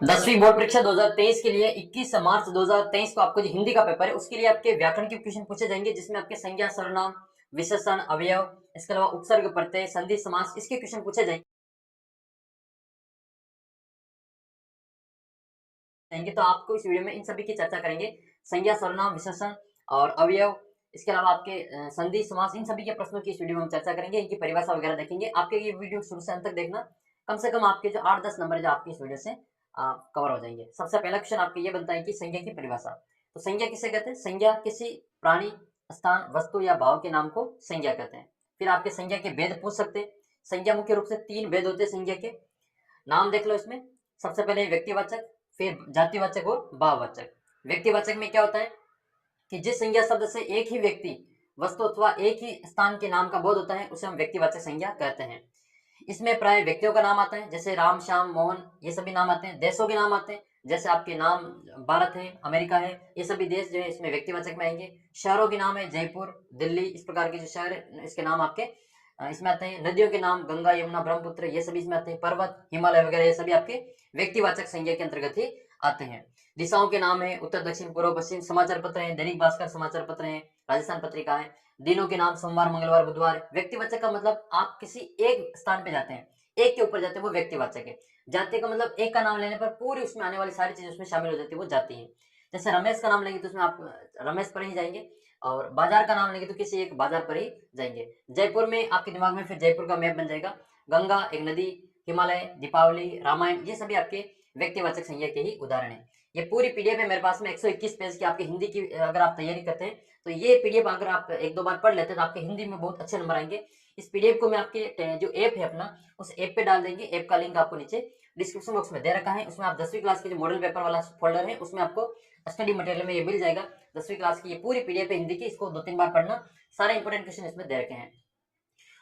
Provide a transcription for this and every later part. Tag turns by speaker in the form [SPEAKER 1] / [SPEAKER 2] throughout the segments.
[SPEAKER 1] 10वीं बोर्ड परीक्षा 2023 के लिए 21 मार्च 2023 को आपको जो हिंदी का पेपर है उसके लिए आपके व्याकरण के क्वेश्चन पूछे जाएंगे, जिसमें आपके संज्ञा, सर्वनाम, विशेषण, अवयव, इसके अलावा उपसर्ग, प्रत्यय, संधि, समास, इसके क्वेश्चन पूछे जाएंगे। तो आपको इस वीडियो में इन सभी की चर्चा करेंगे। संज्ञा, सर्वनाम, विशेषण और अवयव, इसके अलावा आपके संधि, समास, इन सभी के प्रश्नों की इस वीडियो में हम चर्चा करेंगे। इनकी परिभाषा वगैरह देखेंगे। आपके ये वीडियो शुरू से अंत तक देखना, कम से कम आपके जो 8-10 नंबर जो आपकी इस वीडियो से कवर हो जाएंगे। सबसे पहला क्वेश्चन आपके ये बनता है कि संज्ञा की परिभाषा। तो संज्ञा किसे कहते हैं? संज्ञा किसी प्राणी, स्थान, वस्तु या भाव के नाम को संज्ञा कहते हैं। फिर आपके संज्ञा के भेद पूछ सकते हैं। संज्ञा मुख्य रूप से 3 भेद होते हैं संज्ञा के। नाम देख लो इसमें। सबसे पहले व्यक्तिवाचक, फिर जातिवाचक और भाववाचक। व्यक्तिवाचक में क्या होता है कि जिस संज्ञा शब्द से एक ही व्यक्ति, वस्तु अथवा एक ही स्थान के नाम का बोध होता है उसे हम व्यक्तिवाचक संज्ञा कहते हैं। इसमें प्राय व्यक्तियों का नाम आता है, जैसे राम, श्याम, मोहन, ये सभी नाम आते हैं। देशों के नाम आते हैं, जैसे आपके नाम भारत है, अमेरिका है, ये सभी देश जो है इसमें व्यक्तिवाचक में आएंगे। शहरों के नाम है, जयपुर, दिल्ली, इस प्रकार के जो शहर है इसके नाम आपके इसमें आते हैं। नदियों के नाम गंगा, यमुना, ब्रह्मपुत्र, ये सभी इसमें आते हैं। पर्वत, हिमालय वगैरह ये सभी आपके व्यक्तिवाचक संज्ञा के अंतर्गत ही आते हैं। दिशाओं के नाम है उत्तर, दक्षिण, पूर्व, पश्चिम। समाचार पत्र है, दैनिक भास्कर समाचार पत्र है, राजस्थान पत्रिका है। दिनों के नाम सोमवार, मंगलवार, बुधवार। व्यक्तिवाचक का मतलब आप किसी एक स्थान पे जाते हैं, एक के ऊपर जाते हैं, वो व्यक्तिवाचक है। जाति का मतलब एक का नाम लेने पर पूरी उसमें आने वाली सारी चीजें उसमें शामिल हो जाती है, वो जाति है। जैसे रमेश का नाम लेंगे तो उसमें आप रमेश पर ही जाएंगे, और बाजार का नाम लेंगे तो किसी एक बाजार पर ही जाएंगे। जयपुर में आपके दिमाग में फिर जयपुर का मैप बन जाएगा। गंगा एक नदी, हिमालय, दीपावली, रामायण, ये सभी आपके व्यक्तिवाचक संज्ञा के ही उदाहरण है। ये पूरी पीडीएफ है मेरे पास में 121 पेज की। आपके हिंदी की अगर आप तैयारी करते हैं तो ये पीडीएफ अगर आप 1-2 बार पढ़ लेते हैं तो आपके हिंदी में बहुत अच्छे नंबर आएंगे। इस पीडीएफ को मैं आपके जो ऐप है अपना, उस ऐप पे डाल देंगे। ऐप का लिंक आपको नीचे डिस्क्रिप्शन बॉक्स में दे रखा है। उसमें आप 10वीं क्लास के जो मॉडल पेपर वाला फोल्डर है उसमें आपको स्टडी मटेरियल में ये मिल जाएगा। 10वीं क्लास की ये पूरी पीडीएफ है हिंदी की, इसको 2-3 बार पढ़ना। सारे इंपोर्टेंट क्वेश्चन इसमें दे रखे हैं।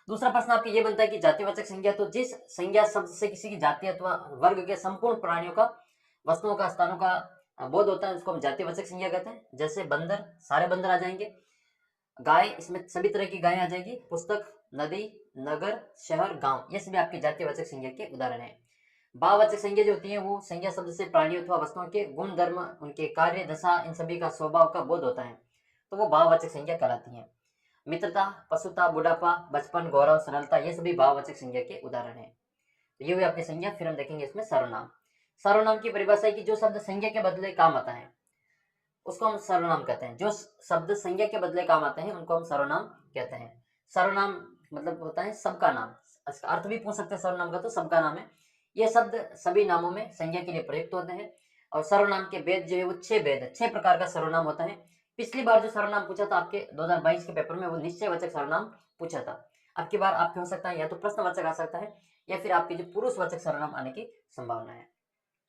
[SPEAKER 1] दूसरा प्रश्न आपके ये बनता है कि जातिवाचक संज्ञा, तो जिस संज्ञा शब्द से किसी की जाति अथवा वर्ग के संपूर्ण प्राणियों का, वस्तुओं का, स्थानों का बोध होता है उसको हम जातिवाचक संज्ञा कहते हैं। जैसे बंदर, सारे बंदर आ जाएंगे। गाय, इसमें सभी तरह की गायें आ जाएगी। पुस्तक, नदी, नगर, शहर, गांव, ये सभी आपके जातिवाचक संज्ञा के उदाहरण हैं। भाववाचक संज्ञा जो होती है वो संज्ञा शब्द से प्राणियों अथवा वस्तुओं के गुण, धर्म, उनके कार्य, दशा, इन सभी का स्वभाव का बोध होता है, तो वो भाववाचक संज्ञा कहलाती है। मित्रता, पशुता, बुढ़ापा, बचपन, गौरव, सरलता, ये सभी भाववाचक संज्ञा के उदाहरण हैं। तो ये हुई आपकी संज्ञा। फिर हम देखेंगे इसमें सर्वनाम। सर्वनाम की परिभाषा है कि जो शब्द संज्ञा के बदले काम आता है उसको हम सर्वनाम कहते हैं। जो शब्द संज्ञा के बदले काम आते हैं उनको हम सर्वनाम कहते हैं। सर्वनाम मतलब होता है सबका नाम। इसका अर्थ भी पूछ सकते हैं सर्वनाम का, तो सबका नाम है। ये शब्द सभी नामों में संज्ञा के लिए प्रयुक्त होते हैं। और सर्वनाम के भेद जो है वो 6 भेद है, 6 प्रकार का सर्वनाम होता है। पिछली बार जो सर्वनाम पूछा था आपके 2022 के पेपर में, वो निश्चयवाचक सर्वनाम पूछा था। अब की बार आपके हो सकता है या तो प्रश्नवाचक आ सकता है या फिर आपके जो पुरुषवाचक सर्वनाम आने की संभावना है।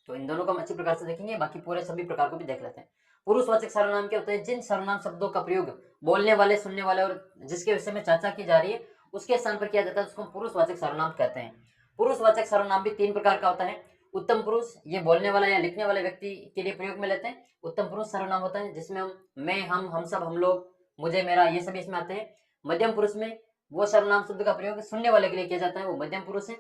[SPEAKER 1] तो इन दोनों को हम अच्छी प्रकार से देखेंगे, बाकी पूरे सभी प्रकार को भी देख लेते हैं। पुरुषवाचक सर्वनाम क्या होता है? जिन सर्वनाम शब्दों का प्रयोग बोलने वाले, सुनने वाले और जिसके विषय में चर्चा की जा रही है उसके स्थान पर किया जाता है, उसको हम पुरुषवाचक सर्वनाम कहते हैं। पुरुषवाचक सर्वनाम भी 3 प्रकार का होता है। उत्तम पुरुष, ये बोलने वाला या लिखने वाले व्यक्ति के लिए प्रयोग में लेते हैं। उत्तम पुरुष सर्वनाम होता है जिसमें हम मैं, हम सब, हम लोग, मुझे, मेरा, ये सभी इसमें आते हैं। मध्यम पुरुष में वो सर्वनाम शब्द का प्रयोग सुनने वाले के लिए किया जाता है, वो मध्यम पुरुष है।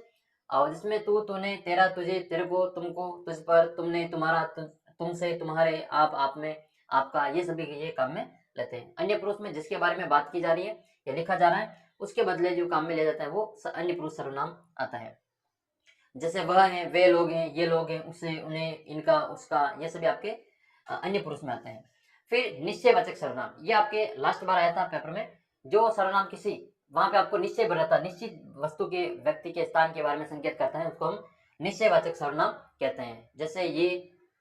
[SPEAKER 1] और जिसमें तू, तूने, तेरा, तुझे, तेरे को, तुमको, तुझ पर, तुमने, तुम्हारा, तुमसे, तुम्हारे, आप में, आपका, ये सभी ये काम में लेते हैं। अन्य पुरुष में जिसके बारे में बात की जा रही है या लिखा जा रहा है उसके बदले जो काम में लिया जाता है वो अन्य पुरुष सर्वनाम आता है। जैसे वह है, वे लोग हैं, ये लोग हैं, उसे, उन्हें, इनका, उसका, ये सभी आपके अन्य पुरुष में आते हैं। फिर निश्चयवाचक सर्वनाम, ये आपके लास्ट बार आया था पेपर में। जो सर्वनाम किसी, वहां पे आपको निश्चय रहता है, निश्चित वस्तु के, व्यक्ति के, स्थान के बारे में संकेत करता है, उसको हम निश्चयवाचक सर्वनाम कहते हैं। जैसे ये,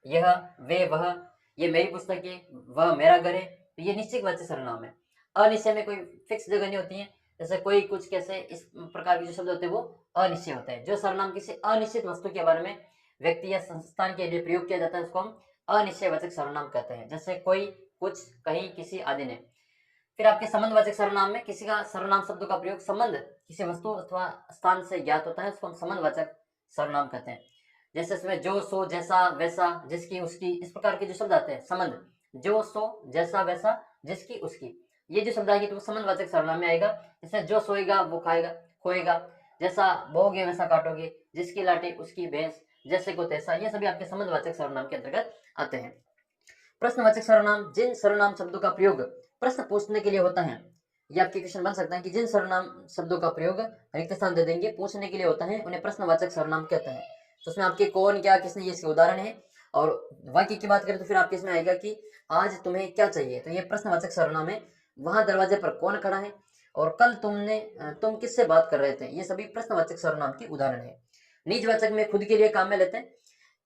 [SPEAKER 1] यह, वे, वह, ये मेरी पुस्तक है, वह मेरा घर है, तो ये निश्चयवाचक सर्वनाम है। अनिश्चय में कोई फिक्स जगह नहीं होती है, जैसे कोई, कुछ, कैसे, इस प्रकार के जो शब्द होते हैं वो अनिश्चय होता है। जो सर्वनाम किसी अनिश्चित वस्तु के बारे में, व्यक्ति या संस्थान के लिए प्रयोग किया जाता है उसको हम अनिश्चयवाचक सर्वनाम कहते हैं। जैसे कोई, कुछ, कहीं, किसी आदि ने। फिर आपके संबंधवाचक सर्वनाम में किसी का सर्वनाम शब्द का प्रयोग संबंध किसी वस्तु अथवा स्थान से ज्ञात होता है, उसको हम संबंधवाचक सर्वनाम कहते हैं। जैसे इसमें जो, सो, जैसा, वैसा, जिसकी, उसकी, इस प्रकार के जो शब्द आते हैं संबंध, जो, सो, जैसा, वैसा, जिसकी, उसकी, ये जो शब्द आएगी तो वो संबंधवाचक सर्वनाम में आएगा। जैसे जो सोएगा वो खाएगा, खोएगा, जैसा बोओगे वैसा काटोगे, जिसकी लाठी उसकी भैंस, जैसे को तैसा, ये सभी आपके संबंधवाचक सर्वनाम के अंतर्गत आते हैं। प्रश्नवाचक सर्वनाम जिन सर्वनाम शब्दों का प्रयोग प्रश्न पूछने के लिए होता है। ये आपके क्वेश्चन बन सकता है कि जिन सर्वनाम शब्दों का प्रयोग रिक्त स्थान दे देंगे पूछने के लिए होता है, उन्हें प्रश्नवाचक सर्वनाम कहते हैं। तो उसमें आपके कौन, क्या, किसने, ये इसके उदाहरण है। और वाक्य की बात करें तो फिर आपके इसमें आएगा कि आज तुम्हें क्या चाहिए, तो ये प्रश्नवाचक सर्वनाम है। वहां दरवाजे पर कौन खड़ा है, और कल तुम किससे बात कर रहे थे, ये सभी प्रश्नवाचक सर्वनाम के उदाहरण है। निजवाचक में खुद के लिए काम में लेते हैं।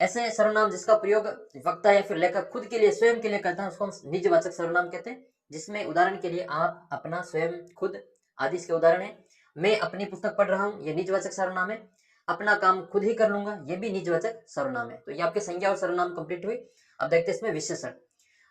[SPEAKER 1] ऐसे सर्वनाम जिसका प्रयोग वक्ता या फिर लेखक खुद के लिए, स्वयं के लिए करता है, उसको हम निजवाचक सर्वनाम कहते हैं। जिसमें उदाहरण के लिए आप, अपना, स्वयं, खुद आदि इसके उदाहरण है। मैं अपनी पुस्तक पढ़ रहा हूँ, ये निजवाचक सर्वनाम है। अपना काम खुद ही कर लूंगा, ये भी निजवाचक सर्वनाम है। तो ये आपके संज्ञा और सर्वनाम कंप्लीट हुई। अब देखते हैं इसमें विशेषण।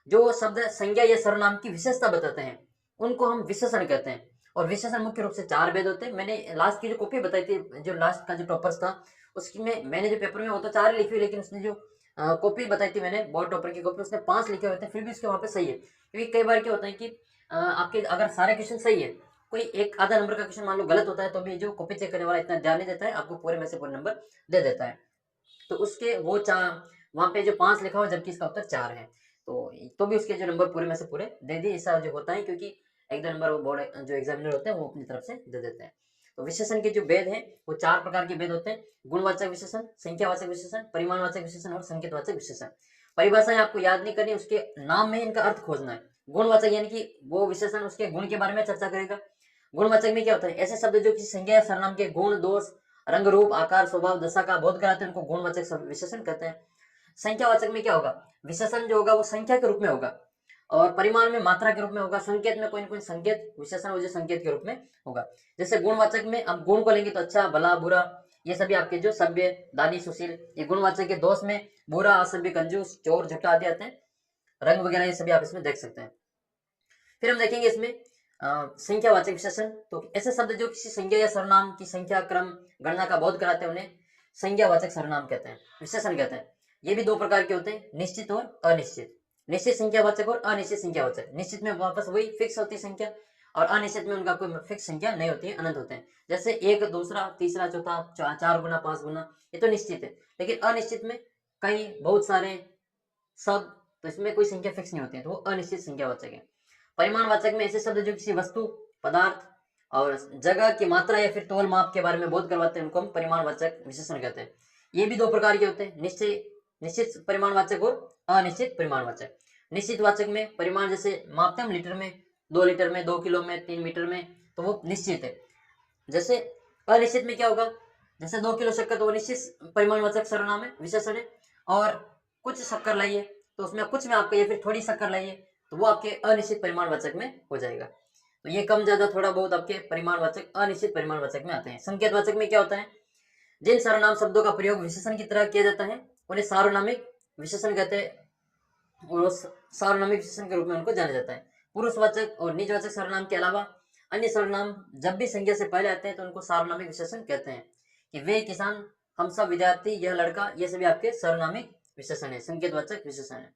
[SPEAKER 1] जो शब्द संज्ञा या सर्वनाम की विशेषता बताते हैं उनको हम विशेषण कहते हैं। और विशेषण मुख्य रूप से 4 भेद होते हैं। मैंने लास्ट की जो कॉपी बताई थी, जो लास्ट का जो टॉपर्स था उसकी में मैंने जो पेपर में वो तो 4 ही लिखी हुई, लेकिन उसने जो कॉपी बताई थी मैंने, बोर्ड टॉपर की कॉपी, उसने 5 लिखे हुए थे, फिर भी उसके वहाँ पे सही है। क्योंकि कई बार क्या होता है कि आपके अगर सारे क्वेश्चन सही है, कोई एक आधा नंबर का क्वेश्चन मान लो गलत होता है, तो भी जो कॉपी चेक करने वाला इतना ध्यान नहीं देता है, आपको पूरे में से पूरे नंबर दे देता है। तो उसके वो वहाँ पे जो 5 लिखा हुआ जबकि इसका उत्तर 4 है, तो भी उसके जो नंबर पूरे में से पूरे दे दिए। ऐसा जो होता है क्योंकि 1-2 नंबर वो बोर्ड जो एग्जामिनर होते हैं वो अपनी तरफ से दे देते हैं। तो विशेषण के जो भेद हैं वो 4 प्रकार के भेद होते हैं। गुणवाचक विशेषण, संख्यावाचक विशेषण, परिमाणवाचक विशेषण और संकेतवाचक विशेषण। परिभाषाएं आपको याद नहीं करनी, उसके नाम में इनका अर्थ खोजना है। गुणवाचक यानी कि वो विशेषण उसके गुण के बारे में चर्चा करेगा। गुणवाचक में क्या होता है, ऐसे शब्द जो किसी संज्ञा या सर्वनाम के गुण, दोष, रंग, रूप, आकार, स्वभाव, दशा का बोध कराते हैं, उनको गुणवाचक विशेषण कहते हैं। संख्यावाचक में क्या होगा, विशेषण जो होगा वो संख्या के रूप में होगा, और परिमाण में मात्रा के रूप में होगा, संकेत में कोई न कोई संकेत, विशेषण वो जो संकेत के रूप में होगा। जैसे गुणवाचक में अब गुण को लेंगे तो अच्छा, भला, बुरा, ये सभी आपके जो सभ्य, दानी, सुशील, ये गुणवाचक के। दोष में बुरा, असभ्य, कंजूस, चोर, झूठा आदि आते हैं। रंग वगैरह ये सभी आप इसमें देख सकते हैं। फिर हम देखेंगे इसमें संख्यावाचक विशेषण। तो ऐसे शब्द जो किसी संज्ञा या सर्वनाम की संख्या, क्रम, गणना का बोध कराते हैं उन्हें संज्ञावाचक सर्वनाम कहते हैं, विशेषण कहते हैं। ये भी 2 प्रकार के होते हैं, निश्चित और अनिश्चित। निश्चित संख्यावाचक और अनिश्चित संख्यावाचक। निश्चित में वापस वही फिक्स होती है संख्या, और अनिश्चित में उनका कोई फिक्स संख्या नहीं होती है, अनंत होते हैं। जैसे 1, दूसरा, तीसरा, चौथा, 4 गुना, 5 गुना, ये तो निश्चित है। लेकिन अनिश्चित में कई, बहुत सारे, सब, तो इसमें कोई संख्या फिक्स नहीं होती है, तो वो अनिश्चित संख्यावाचक है। परिमाणवाचक में ऐसे शब्द जो किसी वस्तु, पदार्थ और जगह की मात्रा या फिर तौल माप के बारे में बोध करवाते हैं, उनको हम परिमाणवाचक विशेषण कहते हैं। ये भी 2 प्रकार के होते हैं, निश्चित परिमाणवाचक और अनिश्चित परिमाणवाचक। निश्चित वाचक में परिमाण जैसे मापते हम लीटर में, 2 लीटर में, 2 किलो में, 3 मीटर में, तो वो निश्चित है। जैसे अनिश्चित में क्या होगा, जैसे 2 किलो शक्कर, तो वो निश्चित परिमाणवाचक सर्वनाम है, विशेषण है। और कुछ शक्कर लाइए, तो उसमें कुछ में आपका, या फिर थोड़ी शक्कर लाइए, तो वो आपके अनिश्चित परिमाणवाचक में हो जाएगा। तो ये कम ज्यादा थोड़ा बहुत आपके परिमाणवाचक, अनिश्चित परिमाणवाचक में आते हैं। संकेतवाचक में क्या होता है, जिन सर्वनाम शब्दों का प्रयोग विशेषण की तरह किया जाता है उन्हें सार्वनामिक विशेषण कहते हैं, और सार्वनामिक विशेषण के रूप में उनको जाना जाता है। पुरुषवाचक और निजवाचक सर्वनाम के अलावा अन्य सर्वनाम जब भी संज्ञा से पहले आते हैं तो उनको सार्वनामिक विशेषण कहते हैं। कि वे किसान, हम सब विद्यार्थी, यह लड़का, ये सभी आपके सार्वनामिक विशेषण है, संकेतवाचक विशेषण है।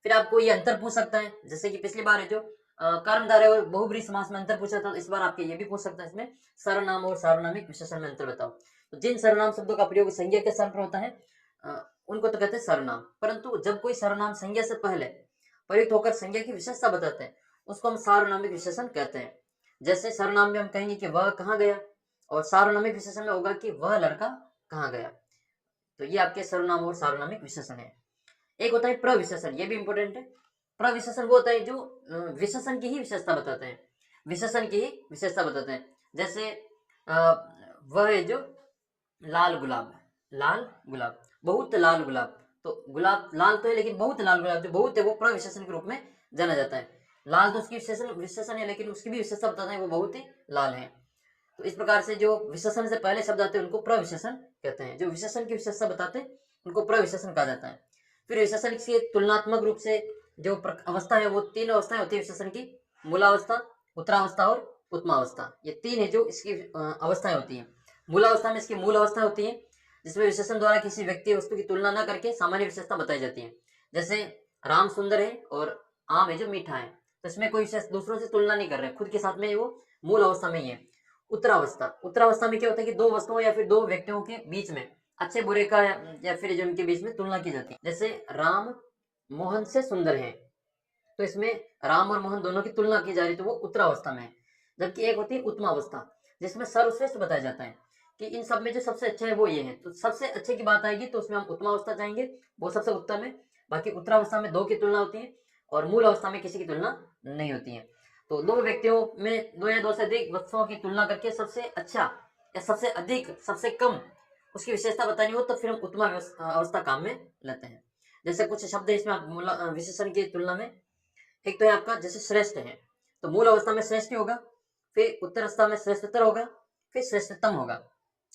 [SPEAKER 1] फिर आपको ये अंतर पूछ सकता है, जैसे कि पिछली बार है जो कर्मधारय और बहुब्रीहि समास में अंतर पूछा था, इस बार आपके ये भी पूछ सकता है, इसमें सर्वनाम और सार्वनामिक विशेषण में अंतर बताओ। तो जिन सर्वनाम शब्दों का प्रयोग संज्ञा के स्थान पर होता है उनको तो कहते हैं सर्वनाम, परंतु जब कोई सर्वनाम संज्ञा से पहले प्रयुक्त होकर संज्ञा की विशेषता बताते हैं उसको हम सार्वनामिक विशेषण कहते हैं। जैसे सर्वनाम में हम कहेंगे कि वह कहाँ गया, और सार्वनामिक विशेषण में होगा कि वह लड़का कहाँ गया। तो ये आपके सर्वनाम और सार्वनामिक विशेषण है। एक होता है प्रविशेषण, ये भी इंपॉर्टेंट है। प्रविशेषण वो होता है जो विशेषण की ही विशेषता बताते हैं, विशेषण की ही विशेषता बताते हैं। जैसे वह है जो लाल गुलाब, लाल गुलाब, बहुत लाल गुलाब, तो गुलाब लाल तो है लेकिन बहुत लाल गुलाब, जो बहुत है वो प्रविशेषण के रूप में जाना जाता है। लाल तो उसकी विशेषण है, लेकिन उसकी भी विशेषता बताते हैं वो बहुत ही लाल है। तो इस प्रकार से जो विशेषण से पहले शब्द आते हैं उनको प्रविशेषण कहते हैं, जो विशेषण की विशेषता बताते हैं उनको प्रविशेषण कहा जाता है। फिर विशेषण की तुलनात्मक रूप से जो अवस्था है वो 3 अवस्थाएं होती है विशेषण की, मूलावस्था, उत्तरावस्था और उत्तमावस्था। ये 3 है जो इसकी अवस्थाएं होती हैं। मूलावस्था में इसकी मूल अवस्था होती है जिसमें विशेषण द्वारा किसी व्यक्ति वस्तु की तुलना न करके सामान्य विशेषता बताई जाती है। जैसे राम सुंदर है और आम है जो मीठा है, तो इसमें कोई विशेष दूसरों से तुलना नहीं कर रहे, खुद के साथ में वो मूल अवस्था में ही है। उत्तरावस्था, उत्तरावस्था में क्या होता है कि 2 वस्तुओं या फिर 2 व्यक्तियों के बीच में अच्छे बुरे का या फिर जो उनके बीच में तुलना की जाती है। जैसे राम मोहन से सुंदर है, तो इसमें राम और मोहन दोनों की तुलना की जा रही, तो वो उत्तरावस्था में है। जबकि एक होती है उत्तमावस्था, जिसमें सर्वश्रेष्ठ बताया जाता है कि इन सब में जो सबसे अच्छा है वो ये है। तो सबसे अच्छे की बात आएगी तो उसमें हम उत्तमावस्था चाहेंगे, वो सबसे उत्तम है। बाकी उत्तरावस्था में दो की तुलना होती है और मूल अवस्था में किसी की तुलना नहीं होती है। तो दो व्यक्तियों में दो या दो से अधिक वस्तुओं की तुलना करके सबसे अच्छा या सबसे अधिक सबसे कम उसकी विशेषता बतानी हो तो फिर हम उत्तम अवस्था काम में लेते हैं। जैसे कुछ शब्द है इसमें विशेषण की तुलना में। एक तो है आपका जैसे श्रेष्ठ है, तो मूल अवस्था में श्रेष्ठ होगा, फिर उत्तर अवस्था में श्रेष्ठतर होगा, फिर श्रेष्ठतम होगा।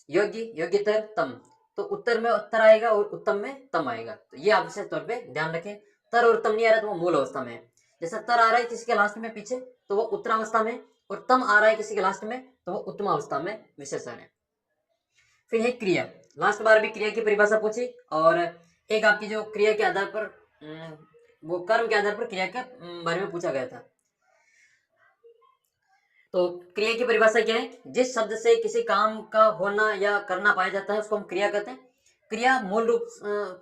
[SPEAKER 1] योग्य, योग्यतर, तम, तो उत्तर में उत्तर आएगा और उत्तम में तम आएगा। तो ये आप विशेष तौर पे ध्यान रखें। तर और तम नहीं आ रहा तो वो मूल अवस्था में है। जैसे तर आ रहा है किसी के लास्ट में पीछे तो वो उत्तरावस्था में, और तम आ रहा है किसी के लास्ट में तो वो उत्तमावस्था में विशेषण है। फिर है क्रिया। लास्ट बार भी क्रिया की परिभाषा पूछी, और एक आपकी जो क्रिया के आधार पर वो कर्म के आधार पर क्रिया के बारे में पूछा गया था। तो क्रिया की परिभाषा क्या है? जिस शब्द से किसी काम का होना या करना पाया जाता है उसको हम क्रिया कहते हैं। क्रिया मूल रूप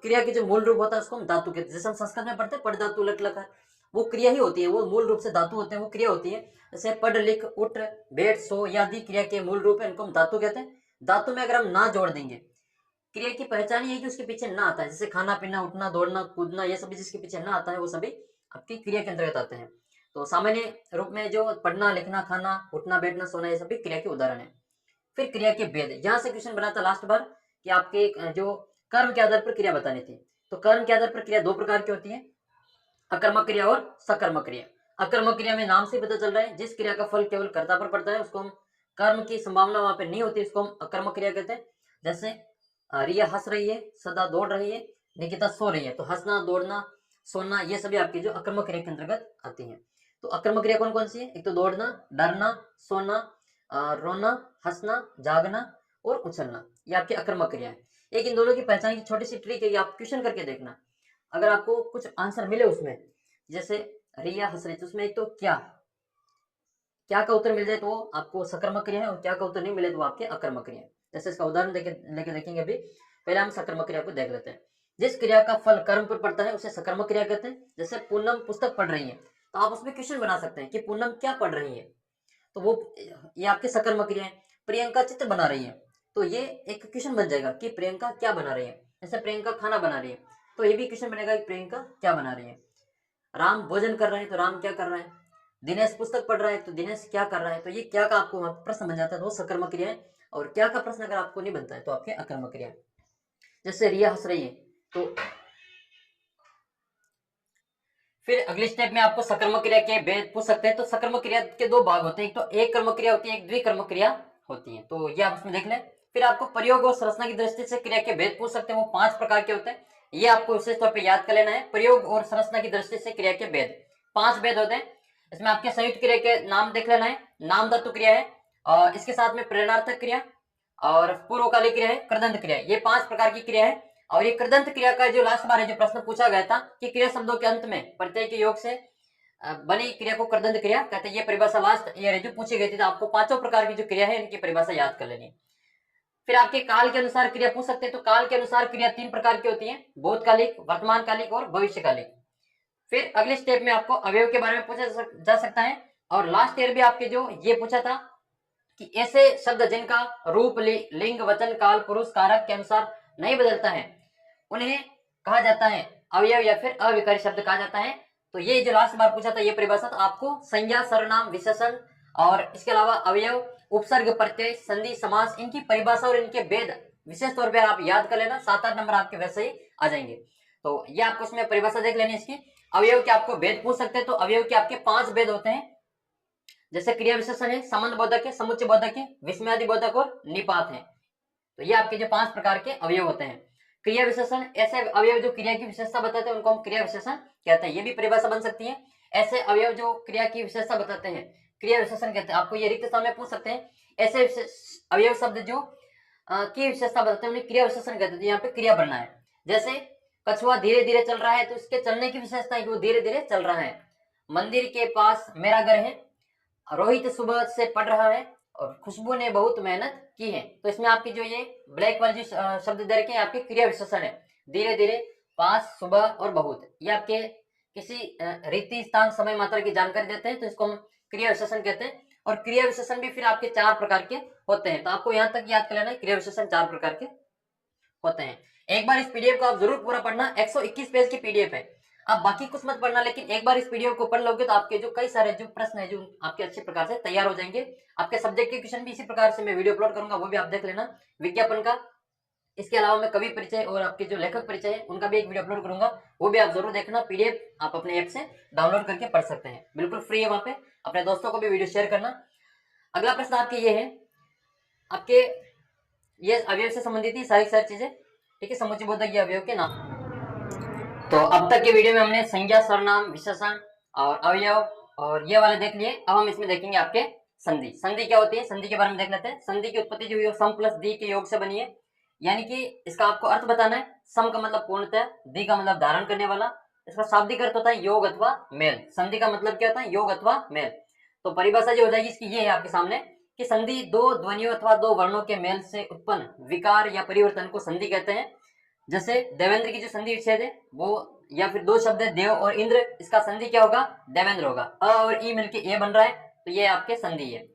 [SPEAKER 1] क्रिया की जो मूल रूप होता है उसको हम धातु कहते हैं। जैसे हम संस्कृत में पढ़ते हैं पढ़ धातु लट लकार, वो क्रिया ही होती है, वो मूल रूप से धातु होते हैं, वो क्रिया होती है। जैसे पढ़ लिख उठ बैठ सो आदि क्रिया के मूल रूप है, इनको हम धातु कहते हैं। धातु में अगर हम ना जोड़ देंगे, क्रिया की पहचान ये है कि उसके पीछे ना आता है। जैसे खाना पीना उठना दौड़ना कूदना, ये सभी जिसके पीछे ना आता है वो सभी आपकी क्रिया के अंतर्गत आते हैं। तो सामान्य रूप में जो पढ़ना लिखना खाना उठना बैठना सोना ये सभी क्रिया के उदाहरण है। फिर क्रिया के भेद, यहाँ से क्वेश्चन बना था लास्ट बार कि आपके जो कर्म के आधार पर क्रिया बतानी थी। तो कर्म के आधार पर क्रिया दो प्रकार की होती है, अकर्मक क्रिया और सकर्मक क्रिया। अकर्मक क्रिया में नाम से पता चल रहा है जिस क्रिया का फल केवल कर्ता पर पड़ता है उसको हम, कर्म की संभावना वहां पे नहीं होती, उसको हम अकर्मक क्रिया कहते हैं। जैसे रिया हंस रही है, सदा दौड़ रही है, निकिता सो रही है, तो हंसना दौड़ना सोना ये सभी आपकी जो अकर्मक क्रिया के अंतर्गत आती है। तो अकर्मक क्रिया कौन कौन सी है? एक तो दौड़ना, डरना, सोना, रोना, हंसना, जागना और उछलना, ये आपकी अकर्मक क्रिया है। एक इन दोनों की पहचान की छोटी सी ट्रिक है, आप क्वेश्चन करके देखना। अगर आपको कुछ आंसर मिले उसमें, जैसे रिया हंस रही, तो उसमें एक तो क्या क्या का उत्तर मिल जाए तो वो आपको सकर्मक क्रिया है, और क्या का उत्तर नहीं मिले तो वो आपके अकर्मक क्रिया है। जैसे इसका उदाहरण लेके देखेंगे अभी। पहले हम सकर्मक क्रिया को देख लेते हैं। जिस क्रिया का फल कर्म पर पड़ता है उसे सकर्मक क्रिया कहते हैं। जैसे पूनम पुस्तक पढ़ रही है, तो आप उसमें क्वेश्चन बना सकते हैं कि पूनम क्या पढ़ रही है, तो वो ये आपके सकर्मक क्रिया है। प्रियंका चित्र बना रही है, तो ये एक क्वेश्चन बन जाएगा कि प्रियंका क्या बना रही है। जैसे प्रियंका खाना बना रही है, तो ये भी क्वेश्चन बनेगा कि प्रियंका क्या बना रही है। राम भोजन कर रहा है, तो राम क्या कर रहा है। दिनेश पुस्तक पढ़ रहा है, तो दिनेश क्या कर रहा है। तो ये क्या का आपको प्रश्न बन जाता है तो वो सकर्मक क्रिया है। और क्या का प्रश्न अगर आपको नहीं बनता है तो आपके अकर्मक क्रिया है। जैसे रिया हंस रही है, तो फिर अगली स्टेप में आपको सकर्मक क्रिया के भेद पूछ सकते हैं। तो सकर्मक क्रिया के दो भाग होते हैं, एक तो एक कर्मक क्रिया होती है, एक द्विकर्मक क्रिया होती है। तो ये आप इसमें देख लें। फिर आपको प्रयोग और संरचना की दृष्टि से क्रिया के भेद पूछ सकते हैं, वो 5 प्रकार के होते हैं। ये आपको विशेष तौर पर याद कर लेना है। प्रयोग और संरचना की दृष्टि से क्रिया के भेद 5 भेद होते हैं। इसमें आपके संयुक्त क्रिया के नाम देख लेना है। नाम धातु क्रिया है, और इसके साथ में प्रेरणार्थक क्रिया और पूर्वकालिक क्रिया है, कृदंत क्रिया है। ये 5 प्रकार की क्रिया है। और ये कृदंत क्रिया का जो लास्ट बार है जो प्रश्न पूछा गया था कि क्रिया शब्दों के अंत में प्रत्यय के योग से बनी क्रिया को कृदंत क्रिया कहते हैं। ये परिभाषा लास्ट ईयर जो पूछी गई थी, तो आपको 5 प्रकार की जो क्रिया है इनकी परिभाषा याद कर लेनी है। फिर आपके काल के अनुसार क्रिया पूछ सकते हैं। तो काल के अनुसार क्रिया 3 प्रकार की होती है, भूतकालिक, वर्तमानकालिक और भविष्यकालिक। फिर अगले स्टेप में आपको अवयव के बारे में पूछा जा सकता है। और लास्ट ईयर भी आपके जो ये पूछा था कि ऐसे शब्द जिनका रूप लिंग वचन काल पुरुष कारक के अनुसार नहीं बदलता है उन्हें कहा जाता है अवयव या फिर अविकारी शब्द कहा जाता है। तो ये जो लास्ट बार पूछा था ये परिभाषा, तो आपको संज्ञा सर्वनाम विशेषण और इसके अलावा अवयव उपसर्ग प्रत्यय संधि समास इनकी परिभाषा और इनके भेद विशेष तौर पर आप याद कर लेना। 7-8 नंबर आपके वैसे ही आ जाएंगे। तो ये आपको इसमें परिभाषा देख लेनी इसकी। अवयव के आपको भेद पूछ सकते हैं। तो अवयव के आपके 5 भेद होते हैं। जैसे क्रिया विशेषण है, संबंध बोधक है, समुच्चय बोधक है, विस्मयादि बोधक और निपात है। तो ये आपके जो 5 प्रकार के अवयव होते हैं। क्रिया विशेषण ऐसे अवयव जो क्रिया की विशेषता बताते हैं उनको हम क्रिया विशेषण कहते हैं। ये भी परिभाषा बन सकती है। ऐसे अवयव जो क्रिया की विशेषता बताते हैं क्रिया विशेषण कहते हैं। आपको ये रिक्त स्थान में पूछ सकते हैं ऐसे अवयव शब्द जो की विशेषता बताते हैं उन्हें क्रिया विशेषण कहते हैं। यहाँ पे क्रिया बनना है। जैसे कछुआ धीरे धीरे चल रहा है, तो इसके चलने की विशेषता है कि वो धीरे धीरे चल रहा है। मंदिर के पास मेरा घर है, रोहित सुबह से पढ़ रहा है, और खुशबू ने बहुत मेहनत की है। तो इसमें आपकी जो ये ब्लैक वाली जो शब्द दे रखे हैं आपके क्रिया विशेषण है। धीरे धीरे, पास, सुबह और बहुत, ये आपके किसी रीति, स्थान, समय, मात्रा की जानकारी देते हैं, तो इसको हम क्रिया विशेषण कहते हैं। और क्रिया विशेषण भी फिर आपके 4 प्रकार के होते हैं। तो आपको यहाँ तक याद कर लेना है, क्रिया विशेषण 4 प्रकार के होते हैं। एक बार इस पीडीएफ को आप जरूर पूरा पढ़ना, 121 पेज की पीडीएफ है। आप बाकी कुछ मत पढ़ना, लेकिन एक बार इस पीडीएफ को पढ़ लोगे तो आपके जो कई सारे जो प्रश्न है जो आपके अच्छे प्रकार से तैयार हो जाएंगे। आपके सब्जेक्ट के क्वेश्चन भी इसी प्रकार से मैं वीडियो अपलोड करूंगा, वो भी आप देख लेना विज्ञापन का। इसके अलावा मैं कवि परिचय और आपके जो लेखक परिचय है उनका भी एक वीडियो अपलोड करूंगा, वो भी आप जरूर देखना। पीडीएफ आप अपने ऐप से डाउनलोड करके पढ़ सकते हैं, बिल्कुल फ्री है वहां पे। अपने दोस्तों को भी वीडियो शेयर करना। अगला प्रश्न आपके ये है, आपके ये अवयव से संबंधित ही सारी चीजें, ठीक है, समुच्चय बोधक अवयव के नाम। तो अब तक के वीडियो में हमने संज्ञा, सर्वनाम, विशेषण और अवयव और ये वाले देख लिए। अब हम इसमें देखेंगे आपके संधि। संधि क्या होती है, संधि के बारे में देख लेते हैं। संधि की उत्पत्ति जो हुई है सम प्लस दी के योग से बनी है, यानी कि इसका आपको अर्थ बताना है। सम का मतलब पूर्णतः, दी का मतलब धारण करने वाला, इसका शाब्दिक अर्थ होता है योग अथवा मेल। संधि का मतलब क्या होता है, योग अथवा मेल। तो परिभाषा जो हो जाएगी इसकी ये है आपके सामने कि संधि दो ध्वनियों अथवा दो वर्णों के मेल से उत्पन्न विकार या परिवर्तन को संधि कहते हैं। जैसे देवेंद्र की जो संधि विच्छेद है वो, या फिर दो शब्द है देव और इंद्र, इसका संधि क्या होगा, देवेंद्र होगा। अ और ई मिलके ए बन रहा है, तो ये आपके संधि है।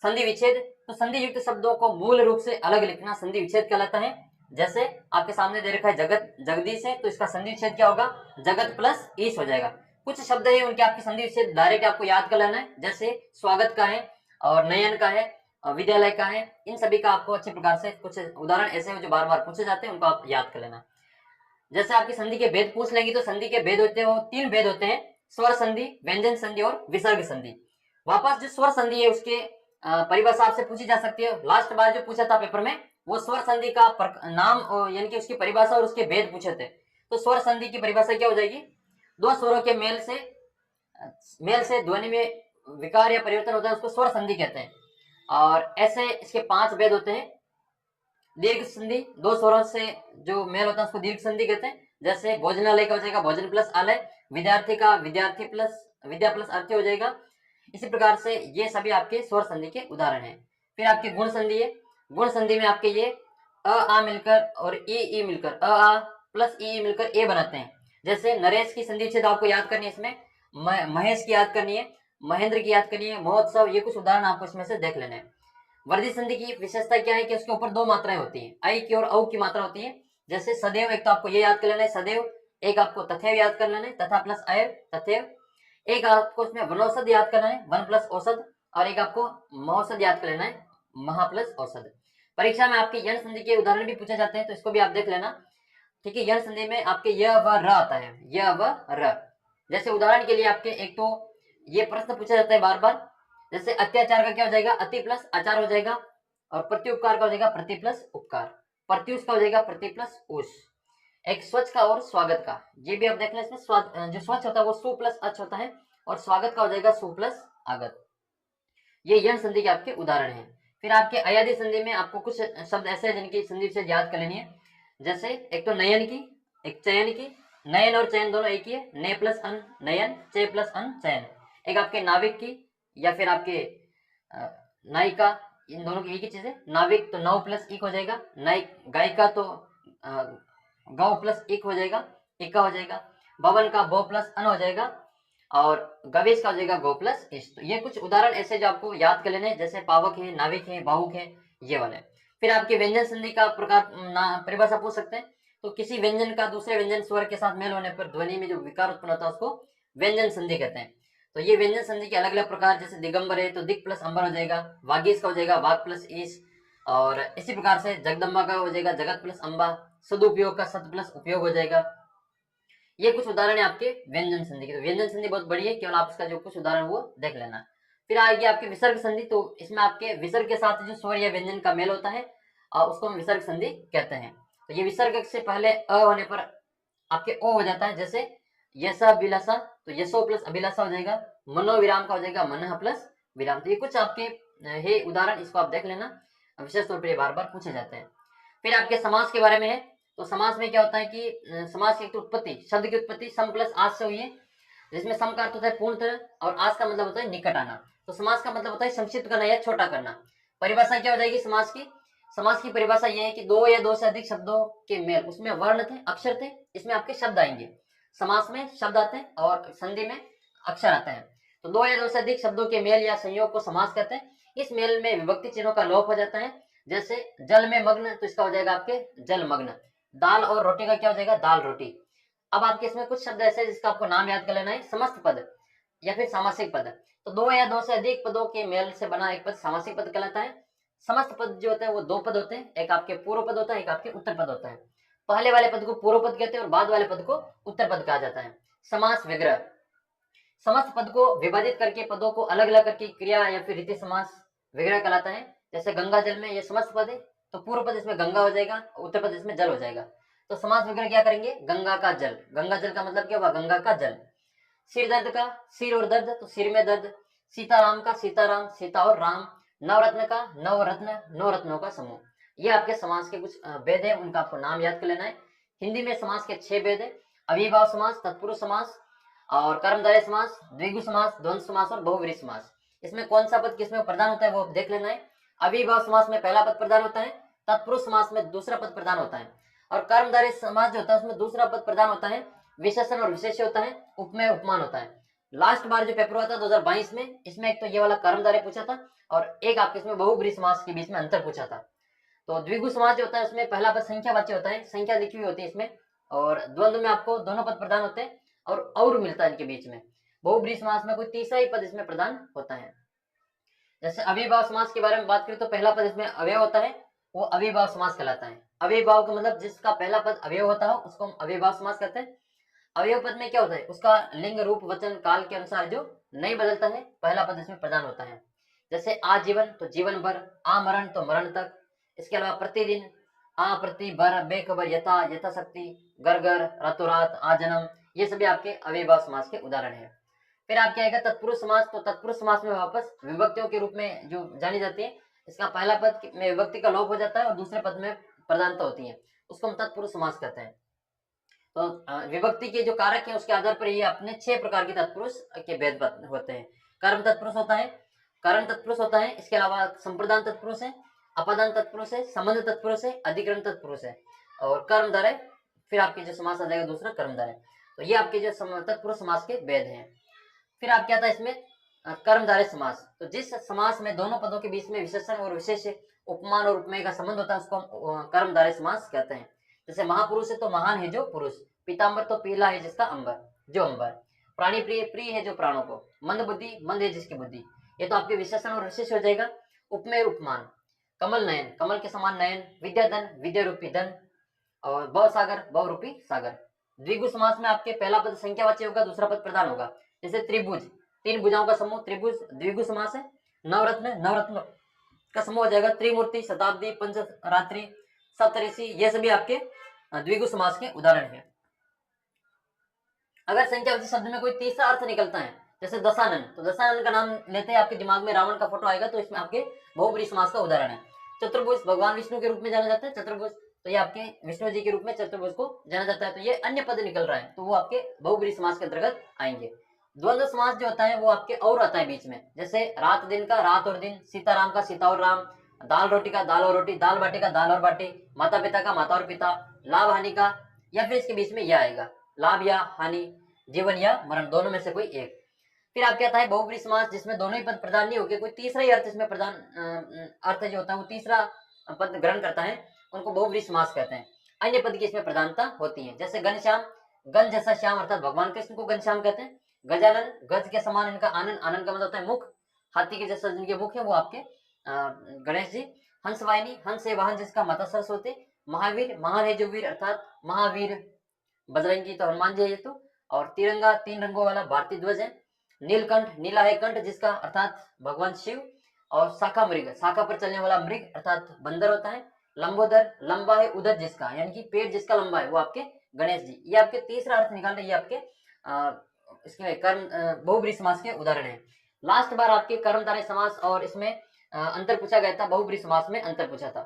[SPEAKER 1] संधि विच्छेद, तो संधि युक्त शब्दों को मूल रूप से अलग लिखना संधि विच्छेद कहलाता है। जैसे आपके सामने दे रखा है जगत, जगदीश है, तो इसका संधि विच्छेद क्या होगा, जगत प्लस ईश हो जाएगा। कुछ शब्द है उनके आपकी संधि विच्छेद डायरेक्ट आपको याद कर लेना है, जैसे स्वागत का है और नयन का है, विद्यालय का है। इन सभी का आपको अच्छे प्रकार से कुछ उदाहरण ऐसे हैं जो बार बार पूछे जाते हैं, उनको आप याद कर लेना। जैसे आपकी संधि के भेद पूछ लेंगे तो संधि के भेद होते हैं, वो 3 भेद होते हैं, स्वर संधि, व्यंजन संधि और विसर्ग संधि। वापस जो स्वर संधि है उसके परिभाषा आपसे पूछी जा सकती है। लास्ट बार जो पूछा था पेपर में, वो स्वर संधि का नाम यानी कि उसकी परिभाषा और उसके भेद पूछे थे। तो स्वर संधि की परिभाषा क्या हो जाएगी, दो स्वरों के मेल से ध्वनि में विकार या परिवर्तन होता है, उसको स्वर संधि कहते हैं। और ऐसे इसके 5 भेद होते हैं। दीर्घ संधि, दो स्वरों से जो मेल होता है उसको दीर्घ संधि कहते हैं। जैसे भोजनालय का हो जाएगा भोजन प्लस आलय, विद्यार्थी का विद्यार्थी प्लस विद्या प्लस अर्थी हो जाएगा। इसी प्रकार से ये सभी आपके स्वर संधि के उदाहरण हैं। फिर आपकी गुण संधि है। गुण संधि में आपके ये अ आ मिलकर और ई मिलकर, अ आ प्लस ई मिलकर ए बनाते हैं। जैसे नरेश की संधि छेद आपको याद करनी है, इसमें महेश की याद करनी है, महेंद्र की याद करनी है, महोत्सव, ये कुछ उदाहरण आपको इसमें से देख लेने हैं। वर्धी संधि की विशेषता क्या है कि उसके ऊपर 2 मात्राएं होती हैं, आई की और औ की मात्रा होती है। जैसे सदैव, एक तो आपको ये याद कर लेना है सदैव, एक आपको तथैव याद कर लेना है, तथा प्लस अयव तथैव। एक आपको इसमें वनौषध याद करना है, वन प्लस औषध, और एक आपको महौषध याद कर लेना है, महा प्लस औषध। परीक्षा में आपके यण संधि के उदाहरण भी पूछे जाते हैं, तो इसको भी आप देख लेना, ठीक है। यण संधि में आपके य व र आता है, य व र। जैसे उदाहरण के लिए आपके एक तो ये प्रश्न पूछा जाता है बार बार, जैसे अत्याचार का क्या हो जाएगा, अति प्लस आचार हो जाएगा, और प्रत्युपकार का हो जाएगा प्रति प्लस उपकार, प्रत्युष का हो जाएगा प्रति प्लस उष। एक स्वच्छ का और स्वागत का, ये भी आप देख लें, इसमें जो स्वच्छ होता है वो सु प्लस अच होता है, और स्वागत का हो जाएगा सु प्लस आगत। ये यण संधि के आपके उदाहरण हैं। फिर आपके अयादी संधि में आपको कुछ शब्द ऐसे हैं जिनकी संधि से याद कर लेनी है। जैसे एक तो नयन की, एक चयन की। नयन और चयन दोनों एक ही है, ने प्लस अन नयन, चय प्लस अन चयन। एक आपके नाविक की, या फिर आपके नायिका, इन दोनों की एक ही चीज है। नाविक तो नौ प्लस एक हो जाएगा, नायिक गायिका तो गौ प्लस एक हो जाएगा, इक्का हो जाएगा। भवन का भो प्लस अन हो जाएगा, और गवेश का हो जाएगा गो प्लस इस। तो ये कुछ उदाहरण ऐसे जो आपको याद कर लेने, जैसे पावक है, नाविक है, भावुक है, ये वाले। फिर आपके व्यंजन संधि का प्रकार परिभाषा पूछ सकते हैं। तो किसी व्यंजन का दूसरे व्यंजन स्वर के साथ मेल होने पर ध्वनि में जो विकार उत्पन्न होता है उसको व्यंजन संधि कहते हैं। तो ये व्यंजन संधि के अलग अलग प्रकार, जैसे दिगंबर है तो दिक प्लस अंबर हो जाएगा, वागीश का हो जाएगा वाग प्लस ईश, और इसी प्रकार से जगदम्बा का हो जाएगा जगत प्लस अंबा, सदुपयोग का सद प्लस उपयोग हो जाएगा। ये कुछ उदाहरण है आपके व्यंजन संधि के। तो व्यंजन संधि बहुत बड़ी है, केवल आप इसका जो कुछ उदाहरण वो देख लेना। फिर आएगी आपकी विसर्ग संधि। तो इसमें आपके विसर्ग के साथ जो स्वर या व्यंजन का मेल होता है उसको हम विसर्ग संधि कहते हैं। तो ये विसर्ग से पहले अ होने पर आपके ओ हो जाता है। जैसे यशा अभिलाषा, तो यशो प्लस अभिलाषा हो जाएगा, मनोविराम का हो जाएगा मन प्लस विराम। तो ये कुछ आपके है उदाहरण, इसको आप देख लेना, विशेष तौर पर बार बार पूछे जाते हैं। फिर आपके समास के बारे में है। तो समास में क्या होता है कि समास की एक तो उत्पत्ति, शब्द की उत्पत्ति सम प्लस आज से हुई है, जिसमें सम का अर्थ होता है पूर्णतः और आज का मतलब होता है निकट आना। तो समास का मतलब होता है संक्षिप्त करना या छोटा करना। परिभाषा क्या हो जाएगी समास की? समास की परिभाषा ये है कि दो या दो से अधिक शब्दों के मेल, उसमें वर्ण थे, अक्षर थे, इसमें आपके शब्द आएंगे। समास में शब्द आते हैं और संधि में अक्षर आते हैं। तो दो या दो से अधिक शब्दों के मेल या संयोग को समास कहते हैं। इस मेल में विभक्ति चिन्हों का लोप हो जाता है। जैसे जल में मग्न, तो इसका हो जाएगा आपके जल मग्न। दाल और रोटी का क्या हो जाएगा? दाल रोटी। अब आपके इसमें कुछ शब्द ऐसे जिसका आपको नाम याद कर लेना है, समस्त पद या फिर सामासिक पद। तो दो या दो से अधिक पदों के मेल से बना एक पद सामासिक पद कहलाता है। समस्त पद जो होते हैं वो दो पद होते हैं, एक आपके पूर्व पद होता है, एक आपके उत्तर पद होता है। पहले वाले पद को पूर्व पद कहते हैं और बाद वाले पद को उत्तर पद कहा जाता है। समास विग्रह, समस्त पद को विभाजित करके पदों को अलग अलग करके क्रिया या फिर रीति समास विग्रह कहलाता है। जैसे गंगा जल में ये समस्त पद है, तो पूर्व पद इसमें गंगा हो जाएगा, उत्तर पद इसमें जल हो जाएगा। तो समास विग्रह क्या करेंगे? गंगा का जल, गंगा जल का मतलब क्या हुआ? गंगा का जल। सिर दर्द का सिर और दर्द, तो सिर में दर्द। सीताराम का सीताराम, सीता और राम। नवरत्न का नवरत्न, नवरत्नों का समूह। ये आपके समास के कुछ भेद है, उनका आपको नाम याद कर लेना है। हिंदी में समास के 6 भेद है: अविभाव समास, तत्पुरुष समास और कर्मधारय समास, द्विगु समास, द्वंद्व समास और बहुव्रीहि समास। इसमें कौन सा पद किसमें प्रधान होता है वो देख लेना है। अविभाव समास में पहला पद प्रधान होता है, तत्पुरुष समास में दूसरा पद प्रधान होता है और कर्मधारय समास जो होता है उसमें दूसरा पद प्रधान होता है, विशेषण और विशेष्य होता है, उपमेय उपमान होता है। लास्ट बार जो पेपर हुआ था 2022 में, इसमें एक तो ये वाला कर्मधारय पूछा था और एक आपके इसमें बहुव्रीहि समास के बीच में अंतर पूछा था। तो द्विगु समास जो होता है उसमें पहला पद संख्यावाची होता है, संख्या लिखी हुई होती है इसमें, और द्वंद्व में आपको दोनों पद प्रदान होते हैं और मिलता है इनके बीच में। बहुव्रीहि समास में कोई तीसरा ही पद इसमें प्रदान होता है। जैसे अविभाव समास के बारे में बात करें तो पहला पद इसमें अवयव होता है, वो अविभाव समास कहलाता है। अविभाव का मतलब जिसका पहला पद अवयव होता है उसको हम अविभाव समास कहते हैं। अवयव पद में क्या होता है? उसका लिंग रूप वचन काल के अनुसार जो नहीं बदलता है, पहला पद इसमें प्रदान होता है। जैसे आजीवन तो जीवन भर, आमरण तो मरण तक। इसके अलावा प्रतिदिन, आ प्रति बर, बेखबर, यथा यथाशक्ति, घर घर, रातों रात, आजन्म, ये सभी आपके अविभाव समास के उदाहरण है। फिर आपके आएगा तत्पुरुष समास, तो तत्पुरुष समास में वापस विभक्तियों के रूप में जो जानी जाती है, इसका पहला पद में विभक्ति का लोप हो जाता है और दूसरे पद में प्रधानता होती है, उसको हम तत्पुरुष समास कहते हैं। तो विभक्ति के जो कारक है उसके आधार पर ये अपने 6 प्रकार के तत्पुरुष के भेद होते हैं। कर्म तत्पुरुष होता है, कारण तत्पुरुष होता है, इसके अलावा संप्रदान तत्पुरुष है, अपादान तत्पुरुष है, संबंध तत्पुरुष है, अधिकरण तत्पुरुष है और कर्मधारय। फिर आपके जो समास आ जाएगा दूसरा कर्मधारय। तो ये आपके जो तत्पुरुष समास के भेद हैं। फिर आप क्या था इसमें कर्मधारय समास, तो जिस समास में दोनों पदों के बीच में विशेषण और विशेष उपमान और उपमेय का संबंध होता है उसको हम कर्मधारय समास कहते हैं। जैसे महापुरुष है तो महान है जो पुरुष, पीताम्बर तो पीला है जिसका अंबर, जो अंबर, प्राणी प्रिय प्रिय है जो प्राणों को, मंद बुद्धि मंद है जिसकी बुद्धि। ये तो आपके विशेषण और विशेष हो जाएगा। उपमेय उपमान, कमल नयन, कमल के समान नयन, विद्याधन विद्या रूपी धन और भव सागर भव रूपी सागर। द्विगु समास में आपके पहला पद संख्यावाची होगा, दूसरा पद प्रधान होगा। जैसे त्रिभुज, तीन भुजाओं का समूह त्रिभुज द्विगु समास है। नवरत्न, नवरत्न का समूह हो जाएगा। त्रिमूर्ति, शताब्दी, पंचरात्रि, सप्तऋषि, ये सभी आपके द्विगु समास के उदाहरण हैं। अगर संख्यावाची शब्द में कोई तीसरा अर्थ निकलता है, जैसे दशानन, तो दशानन का नाम लेते हैं आपके दिमाग में रावण का फोटो आएगा, तो इसमें आपके बहुव्रीहि समास का उदाहरण है। चतुर्भुज, भगवान विष्णु के रूप में जाना जाता है चतुर्भुज, तो ये आपके विष्णु जी के रूप में चतुर्भुज को जाना जाता है। तो ये अन्य पद निकल रहा है तो वो आपके बहुव्रीहि समास के अंतर्गत आएंगे। द्वंद्व समास जो होता है वो आपके और आता है बीच में, जैसे रात दिन का रात और दिन, सीताराम का सीता और राम, दाल रोटी का दाल और रोटी, दाल बाटी का दाल और बाटी, माता पिता का माता और पिता, लाभ हानि का, या फिर इसके बीच में यह आएगा लाभ या हानि, जीवन या मरण, दोनों में से कोई एक। फिर आप क्या था है बहुव्रीहि समास जिसमें दोनों ही पद प्रधान नहीं होके कोई तीसरा ही अर्थ इसमें प्रधान अर्थ जो होता है वो तीसरा पद ग्रहण करता है, उनको बहुव्रीहि समास कहते हैं। अन्य पद की इसमें प्रधानता होती है। जैसे घनश्याम, गण जैसा श्याम अर्थात भगवान कृष्ण को घनश्याम कहते हैं। गजानन, गज के समान इनका आनंद, आनंद का मतलब होता है मुख, हाथी के जैसा जिनके मुख है वो आपके गणेश जी। हंसवाहिनी, हंस है वाहन जिसका माता सरस्वती। महावीर, महान है जो वीर अर्थात महावीर बजरंगी तो हनुमान जी है ये तो। और तिरंगा, 3 रंगों वाला भारतीय ध्वज है। नीलकंठ, नीला है कंठ जिसका अर्थात भगवान शिव। और शाखा मृग, शाखा पर चलने वाला मृग अर्थात बंदर होता है। लंबोदर, लंबा है उदर जिसका, यानी कि पेट जिसका लंबा है वो आपके गणेश जी। ये आपके तीसरा अर्थ निकाल रहे, ये आपके इसके कर्म बहुव्रीहि समास के उदाहरण है। लास्ट बार आपके कर्मधारय समास और इसमें अंतर पूछा गया था, बहुव्रीहि समास में अंतर पूछा था,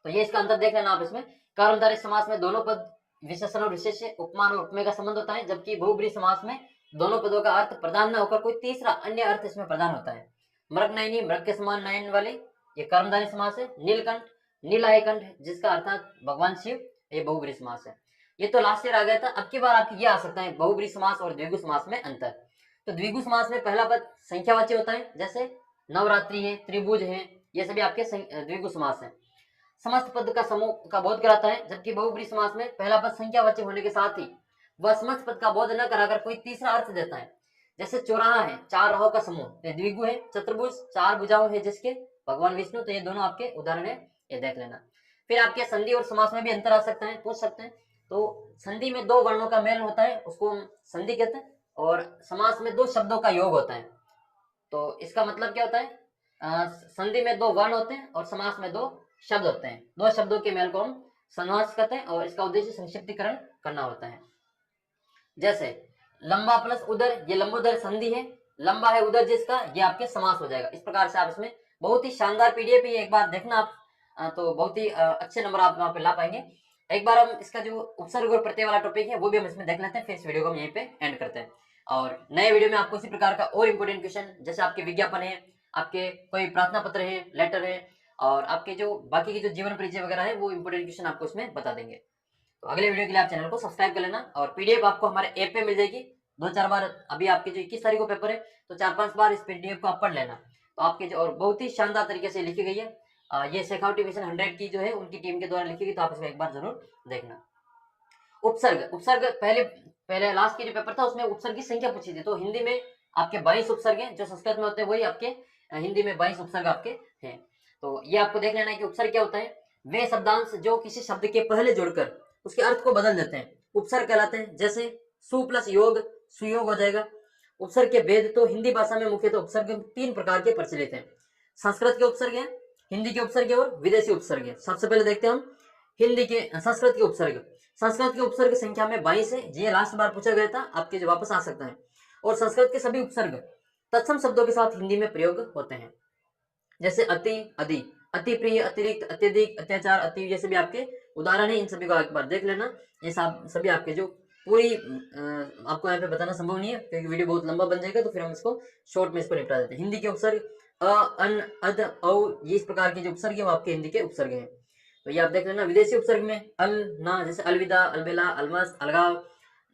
[SPEAKER 1] तो ये इसका अंतर देख लेना आप। इसमें कर्मधारय समास में दोनों पद विशेषण और विशेष उपमान और उपमेय का संबंध होता है, जबकि बहुव्रीहि समास में दोनों पदों का अर्थ प्रधान न होकर कोई तीसरा अन्य अर्थ इसमें प्रधान होता है। मृग नयनी, मृग के समान नयन वाले, ये कर्मधारय समास है। नीलकंठ, नीलाय कंठ जिसका अर्थात भगवान शिव, ये बहुब्रीहि समास है। ये तो लास्ट ईयर आ गया था। अब की बार आपकी ये आ सकता है बहुब्रीहि समास और द्विगु समास में अंतर। तो द्विगु समास में पहला पद संख्यावाची होता है, जैसे नवरात्रि है, त्रिभुज है, ये सभी आपके द्विगु समास है। समस्त पद का समूह का बोध कराता है, जबकि बहुब्रीहि समास में पहला पद संख्यावाची होने के साथ ही वह समस्त पद का बोध न कराकर कोई तीसरा अर्थ देता है। जैसे चौराहा है, चार राहों का समूह, ये द्विगु है। चतुर्भुज, चार भुजाओं है जिसके भगवान विष्णु, तो ये दोनों आपके उदाहरण है, ये देख लेना। फिर आपके संधि और समास में भी अंतर आ सकता है, पूछ सकते हैं। तो संधि में दो वर्णों का मेल होता है, उसको हम संधि कहते हैं, और समास में दो शब्दों का योग होता है। तो इसका मतलब क्या होता है, संधि में दो वर्ण होते हैं और समास में दो शब्द होते हैं। दो शब्दों के मेल को हम समास कहते हैं और इसका उद्देश्य संक्षिप्तीकरण करना होता है। जैसे लंबा प्लस उदर, ये लंबोदर संधि है। लंबा है उदर जिसका, ये आपके समास हो जाएगा। इस प्रकार से आप इसमें बहुत ही शानदार पीडीएफ है, एक बार देखना आप, तो बहुत ही अच्छे नंबर आप वहां पे ला पाएंगे। एक बार हम इसका जो उपसर्ग और प्रत्यय वाला टॉपिक है वो भी हम इसमें देख लेते हैं, फिर इस वीडियो को हम यहीं पे एंड करते हैं। और नए वीडियो में आपको इसी प्रकार का और इंपोर्टेंट क्वेश्चन, जैसे आपके विज्ञापन है, आपके कोई प्रार्थना पत्र है, लेटर है, और आपके जो बाकी के जो जीवन परिचय वगैरह है, वो इंपोर्टेंट क्वेश्चन आपको इसमें बता देंगे। तो अगले वीडियो के लिए आप चैनल को सब्सक्राइब कर लेना, और पीडीएफ आपको हमारे ऐप पे मिल जाएगी। 2-4 बार, अभी आपके जो 21 तारीख को पेपर है, तो 4-5 बार इस पीडीएफ को आप पढ़ लेना। तो आपके जो, और बहुत ही शानदार तरीके से लिखी गई है, ये शेखावटी मिशन 100 की जो है उनकी टीम के द्वारा लिखी गई, तो आप इसको एक बार जरूर देखना। उपसर्ग, उपसर्ग पहले लास्ट की जो पेपर था उसमें उपसर्ग की संख्या पूछी थी। तो हिंदी में आपके 22 उपसर्ग हैं, जो संस्कृत में होते हैं वही आपके हिंदी में 22 उपसर्ग आपके हैं। तो ये आपको देख लेना है कि उपसर्ग क्या होता है। वे शब्दांश जो किसी शब्द के पहले जुड़कर उसके अर्थ को बदल देते हैं, उपसर्ग कहलाते हैं। जैसे सु प्लस योग, सुयोग हो जाएगा। उपसर्ग के भेद तो हिंदी भाषा में मुख्यतः उपसर्ग 3 प्रकार के प्रचलित हैं। संस्कृत के उपसर्ग हैं, हिंदी के उपसर्ग और विदेशी उपसर्ग है। सबसे पहले देखते हैं हम हिंदी के संस्कृत के उपसर्ग। संस्कृत के उपसर्ग संख्या में 22 है, ये लास्ट बार पूछा गया था, आपके जो वापस आ सकता है। और संस्कृत के सभी उपसर्ग तत्सम शब्दों के साथ हिंदी में प्रयोग होते हैं। जैसे अति, अति, अति प्रिय, अतिरिक्त, अत्यधिक, अत्याचार, अति, ये सभी आपके उदाहरण है। इन सभी को एक बार देख लेना। ये सब सभी आपके जो पूरी आपको यहाँ पे बताना संभव नहीं है, क्योंकि वीडियो बहुत लंबा बन जाएगा, तो फिर हम इसको शॉर्ट में इसको निपटा देते हैं। हिंदी के उपसर्ग अ, अन, अद, औ, ये इस प्रकार के जो उपसर्ग है वो आपके हिंदी के उपसर्ग हैं। तो ये आप देख लेना। विदेशी उपसर्ग में अल, ना, जैसे अलविदा, अलबेला, अलमस्त, अलगाव।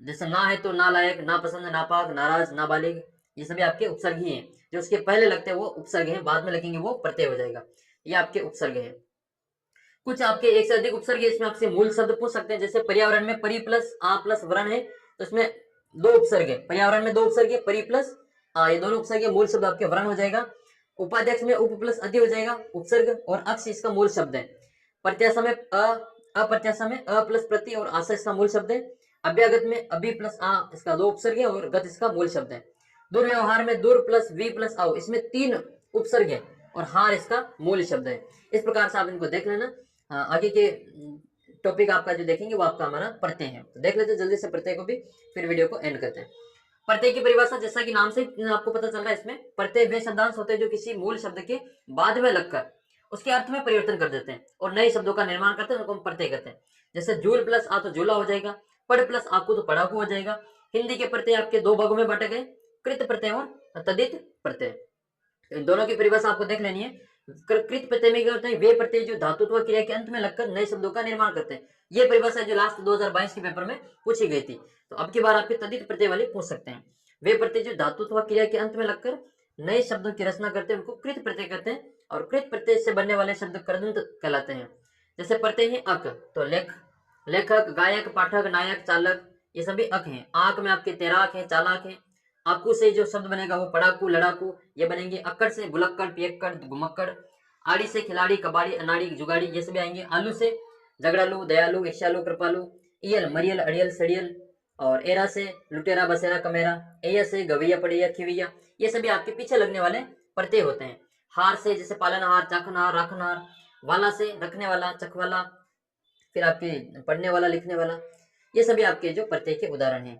[SPEAKER 1] जैसे ना है तो नालायक, नापसंद, नापाक, नाराज, नाबालिग, ये सभी आपके उपसर्ग ही हैं। जो उसके पहले लगते हैं वो उपसर्ग हैं, बाद में लगेंगे वो प्रत्यय हो जाएगा। ये आपके उपसर्ग हैं। कुछ आपके एक से अधिक उपसर्ग है, इसमें आपसे मूल शब्द पूछ सकते हैं। जैसे पर्यावरण में परि प्लस आ प्लस वरण है, तो इसमें 2 उपसर्ग है। पर्यावरण में 2 उपसर्ग है, परि प्लस आ, ये दोनों उपसर्ग है, मूल शब्द आपके वरण हो जाएगा। उपाध्यक्ष में उप प्लस अधि हो जाएगा उपसर्ग, और अक्ष इसका मूल शब्द है। प्रत्याशा में अप्रत्याशा में अ प्लस प्रति और आशा इसका मूल शब्द है। अभ्यागत में अभि प्लस आ इसका 2 उपसर्ग है, और गत इसका मूल शब्द है। दुर्व्यवहार में दुर प्लस वी प्लस आओ, इसमें 3 उपसर्ग है, और हार इसका मूल शब्द है। इस प्रकार से आप इनको देख लेना। आगे के टॉपिक आपका जो देखेंगे वो आपका हमारा प्रत्यय है। तो देख लेते हैं जल्दी से प्रत्यय को भी, फिर वीडियो को एंड करते हैं। प्रत्यय की परिभाषा, जैसा कि नाम से आपको पता चल रहा है, इसमें प्रत्यय वे शब्दांश होते हैं जो किसी मूल शब्द के बाद में लगकर उसके अर्थ में परिवर्तन कर देते हैं और नए शब्दों का निर्माण करते हैं, उनको हम प्रत्यय कहते हैं। जैसे झूल प्लस आ तो झूला हो जाएगा, पढ़ प्लस आकू तो पढ़ाकू हो जाएगा। हिंदी के प्रत्यय आपके 2 भागों में बांटे गए, कृत प्रत्यय और तदित प्रत्यय। इन दोनों की परिभाषा आपको देख लेनी है। कृत प्रत्यय में क्या होता है, वे प्रत्यय जो धातुत्व क्रिया के अंत में लगकर नए शब्दों का निर्माण करते हैं। ये परिभाषा जो लास्ट 2022 के पेपर में पूछी गई थी। तो अब की बार आपके तदित प्रत्यय वाले पूछ सकते हैं। वे प्रत्यय जो धातुत्व क्रिया के अंत में लगकर नए शब्दों की रचना करते हैं, उनको कृत प्रत्यय कहते हैं। और कृत प्रत्यय से बनने वाले शब्द कृदंत कहलाते हैं। जैसे प्रत्यय है अक, तो लेखक, गायक, पाठक, नायक, चालक, ये सभी अक हैं। आंख में आपके तैराक है, चालाक है। आकू से जो शब्द बनेगा वो पढ़ाकू, लड़ाकू, ये बनेंगे। अक्कड़ से भुलक्कड़, पियक्कड़, घुमक्कड़। आड़ी से खिलाड़ी, कबाड़ी, अनाड़ी, जुगाड़ी, ये सभी आएंगे। आलू से झगड़ालू, दयालु, ईर्ष्यालु, कृपालु। इयल, मरियल, अड़ियल, सड़ियल। और एरा से लुटेरा, बसेरा, कमेरा। एया से गवैया, पड़ैया, खिवैया, ये सभी आपके पीछे लगने वाले प्रत्यय होते हैं। हार से जैसे पालनहार, चाखनहार, राखनहार। वाला से रखने वाला, चखवाला। फिर आपके पढ़ने वाला, लिखने वाला, ये सभी आपके जो प्रत्यय के उदाहरण हैं।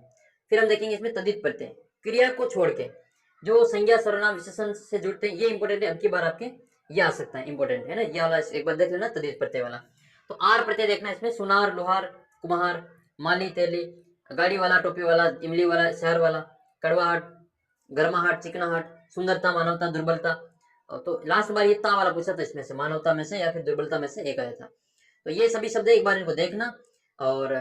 [SPEAKER 1] फिर हम देखेंगे इसमें तदित प्रत्यय, क्रिया को छोड़ के जो संज्ञा, सर्वनाम, विशेषण से जुड़ते हैं, ये इंपॉर्टेंट है। अब की बार आपके ये आ सकता है, इंपॉर्टेंट है ना, ये वाला एक बार देख लेना, तदित प्रत्यय वाला। तो आर प्रत्यय देखना, इसमें सुनार, लोहार, कुम्हार, माली, तेली, गाड़ी वाला, टोपी वाला, इमली वाला, शहर वाला, कड़वाहट, गर्माहट, चिकनाहट, सुंदरता, मानवता, दुर्बलता, तो लास्ट बार ये ता वाला पूछा था, इसमें से मानवता में से या फिर दुर्बलता में से एक आया था। तो ये सभी शब्द एक बार इनको देखना, और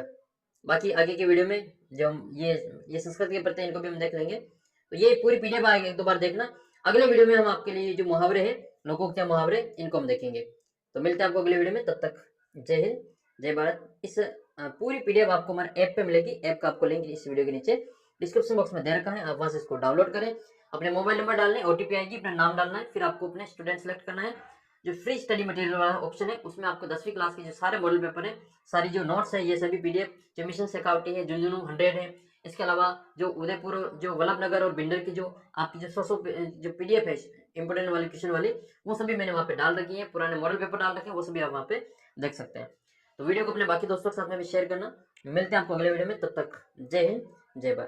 [SPEAKER 1] बाकी आगे की वीडियो में जो हम ये संस्कृत के प्रत्यय इनको भी हम देख लेंगे। तो ये पूरी पीडीएफ आएगी, एक दो बार देखना। अगले वीडियो में हम आपके लिए जो मुहावरे हैं, लोकोक्तियां मुहावरे, इनको हम देखेंगे। तो मिलते हैं आपको अगले वीडियो में, तब तक जय हिंद जय भारत। इस पूरी पीडीएफ आपको हमारे ऐप पे मिलेगी। ऐप का आपको लिंक इस वीडियो के नीचे डिस्क्रिप्शन बॉक्स में दे रखा है, आप वहां से इसको डाउनलोड करें। अपने मोबाइल नंबर डालने, ओटीपी आएगी, अपना नाम डालना है, फिर आपको अपने स्टूडेंट सेलेक्ट करना है। जो फ्री स्टडी मटेरियल वाला ऑप्शन है, उसमें आपको 10वीं क्लास के जो सारे मॉडल पेपर है, सारी जो नोट्स है, ये सभी पीडीएफ, जो मिशन सिक्योरिटी है, झुंझुनू 100 है, इसके अलावा जो उदयपुर, जो वल्लभ नगर और भिंडर की जो आपकी जो 100 जो पीडीएफ है इंपोर्टेंट वाली, क्वेश्चन वाली, वो सभी मैंने वहाँ पे डाल रखी है। पुराने मॉडल पेपर डाल रखे हैं, वो सभी आप वहाँ पे देख सकते हैं। तो वीडियो को अपने बाकी दोस्तों के साथ में भी शेयर करना। मिलते हैं आपको अगले वीडियो में, तब तक जय हिंद जय भारत।